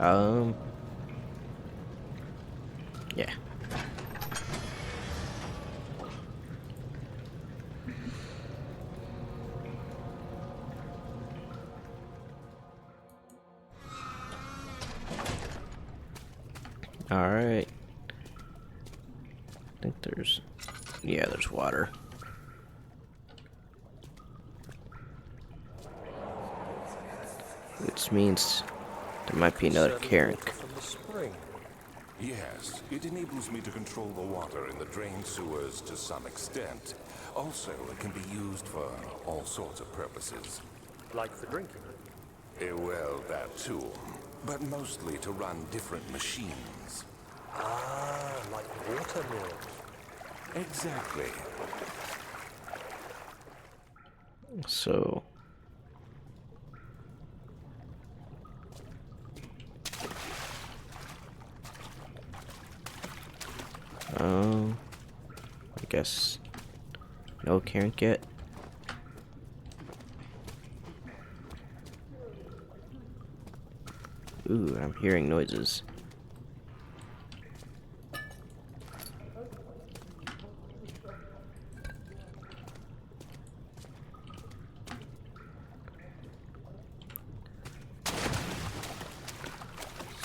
Um, yeah. All right. I think there's water. Which means there might be another Karen. From the spring. Yes, it enables me to control the water in the drain sewers to some extent. Also, it can be used for all sorts of purposes. Like for drinking. Well, that too. But mostly to run different machines. Ah, like water mills. Exactly. So, I guess no Karen yet. Ooh, I'm hearing noises.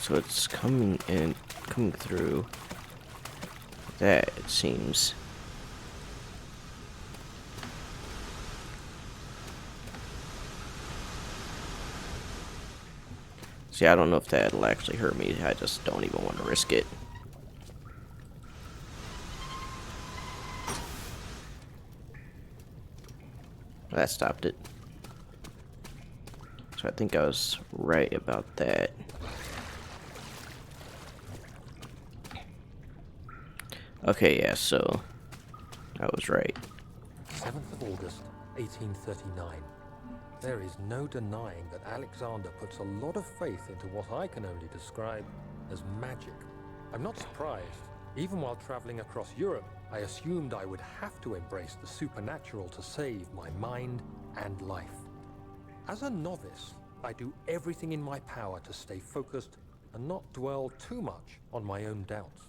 So it's coming through that, it seems. See, I don't know if that'll actually hurt me. I just don't even want to risk it. That stopped it. So I think I was right about that. Okay, yeah, so I was right. 7th of August, 1839. There is no denying that Alexander puts a lot of faith into what I can only describe as magic. I'm not surprised. Even while traveling across Europe, I assumed I would have to embrace the supernatural to save my mind and life. As a novice, I do everything in my power to stay focused and not dwell too much on my own doubts.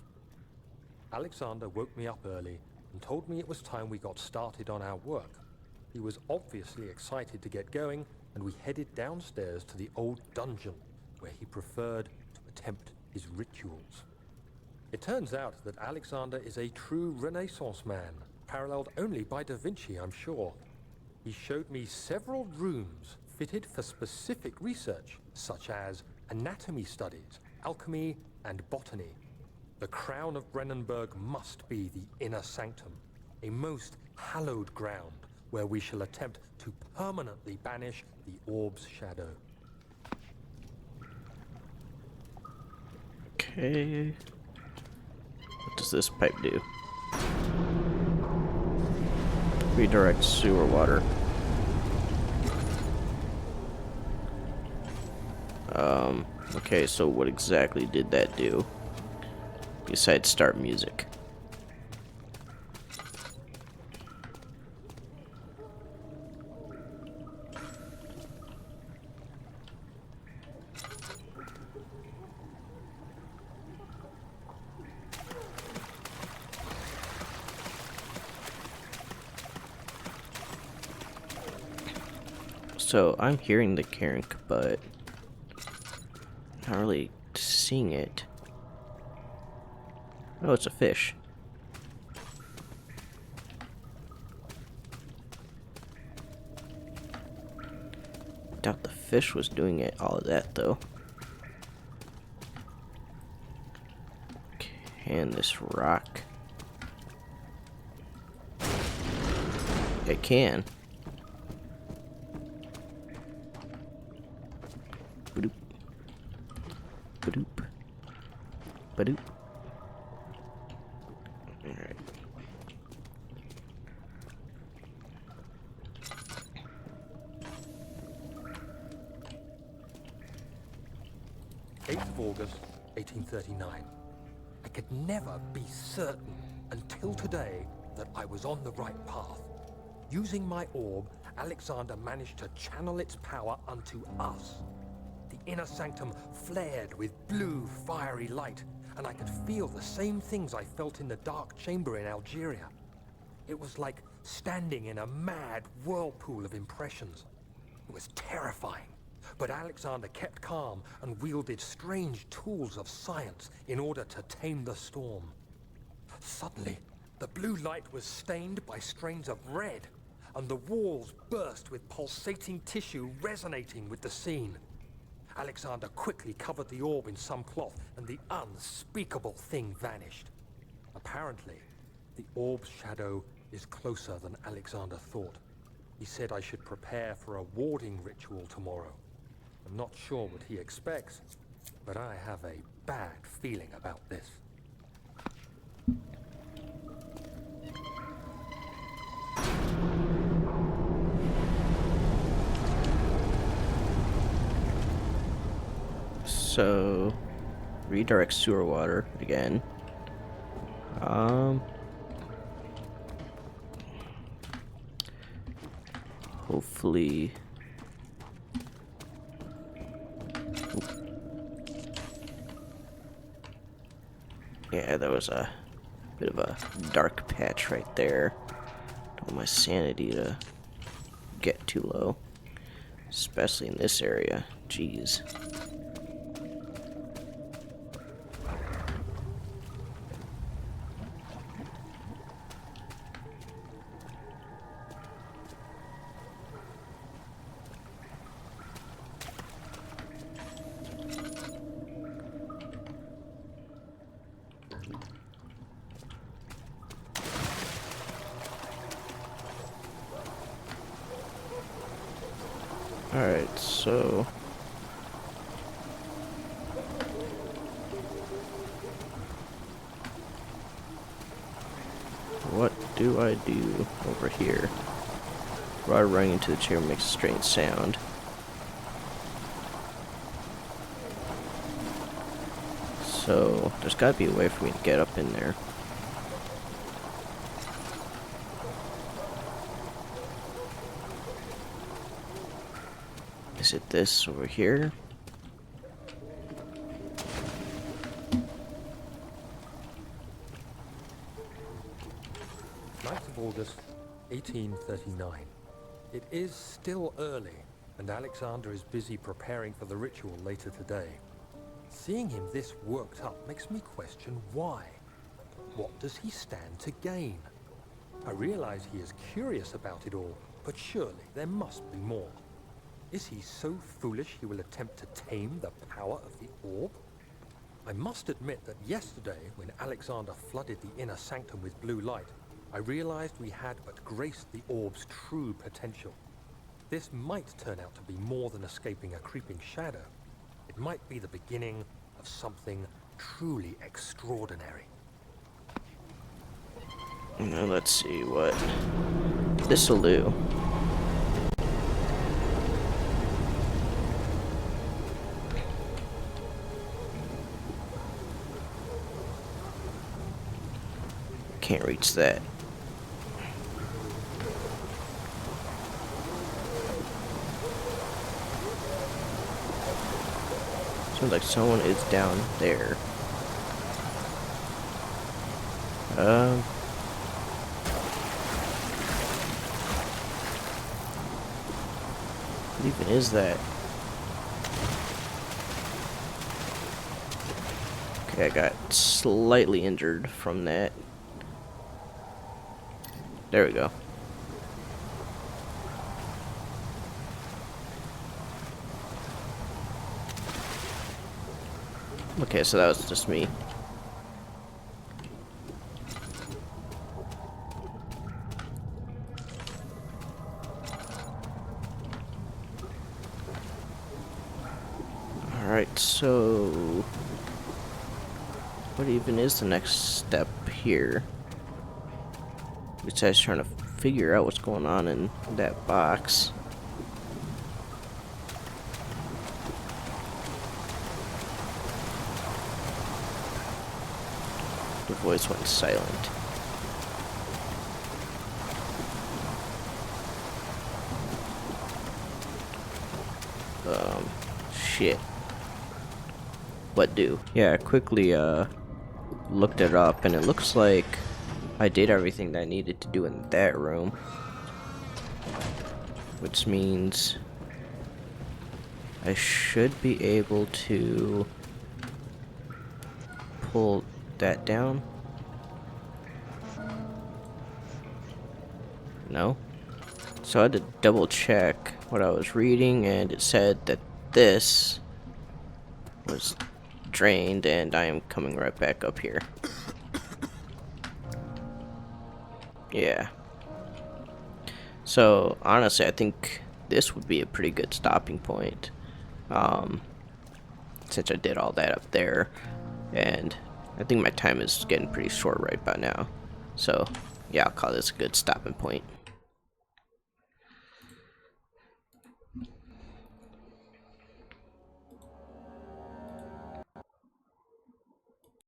Alexander woke me up early and told me it was time we got started on our work. He was obviously excited to get going, and we headed downstairs to the old dungeon, where he preferred to attempt his rituals. It turns out that Alexander is a true Renaissance man, paralleled only by Da Vinci, I'm sure. He showed me several rooms fitted for specific research, such as anatomy studies, alchemy, and botany. The crown of Brennenburg must be the inner sanctum, a most hallowed ground where we shall attempt to permanently banish the orb's shadow. Okay. What does this pipe do? Redirect sewer water. Okay, so what exactly did that do? Besides start music. So I'm hearing the Karen, but not really seeing it. Oh, it's a fish. Doubt the fish was doing it all of that though. Can this rock? It can. Badoop. Badoop. Badoop. Alright. August 1839. I could never be certain until today that I was on the right path. Using my orb, Alexander managed to channel its power unto us. The inner sanctum flared with blue, fiery light, and I could feel the same things I felt in the dark chamber in Algeria. It was like standing in a mad whirlpool of impressions. It was terrifying, but Alexander kept calm and wielded strange tools of science in order to tame the storm. Suddenly, the blue light was stained by strains of red, and the walls burst with pulsating tissue resonating with the scene. Alexander quickly covered the orb in some cloth, and the unspeakable thing vanished. Apparently, the orb's shadow is closer than Alexander thought. He said I should prepare for a warding ritual tomorrow. I'm not sure what he expects, but I have a bad feeling about this. So, redirect sewer water again. Hopefully. Yeah, that was a bit of a dark patch right there. Don't want my sanity to get too low, especially in this area. Jeez. Alright, so what do I do over here? Rod running into the chair makes a strange sound. So there's gotta be a way for me to get up in there. Is it this over here? Ninth of August, 1839. It is still early, and Alexander is busy preparing for the ritual later today. Seeing him this worked up makes me question why. What does he stand to gain? I realize he is curious about it all, but surely there must be more. Is he so foolish he will attempt to tame the power of the orb? I must admit that yesterday, when Alexander flooded the inner sanctum with blue light, I realized we had but graced the orb's true potential. This might turn out to be more than escaping a creeping shadow. It might be the beginning of something truly extraordinary. Now let's see what this'll do. Can't reach that. Sounds like someone is down there. What even is that? Okay, I got slightly injured from that. There we go. Okay, so that was just me. Alright, so what even is the next step here? Besides trying to figure out what's going on in that box. The voice went silent. Shit. what do. Yeah, I quickly looked it up, and it looks like I did everything that I needed to do in that room, which means I should be able to pull that down. No? So I had to double check what I was reading, and it said that this was drained, and I am coming right back up here. Yeah. So honestly, I think this would be a pretty good stopping point, since I did all that up there, and I think my time is getting pretty short right by now. So yeah, I'll call this a good stopping point.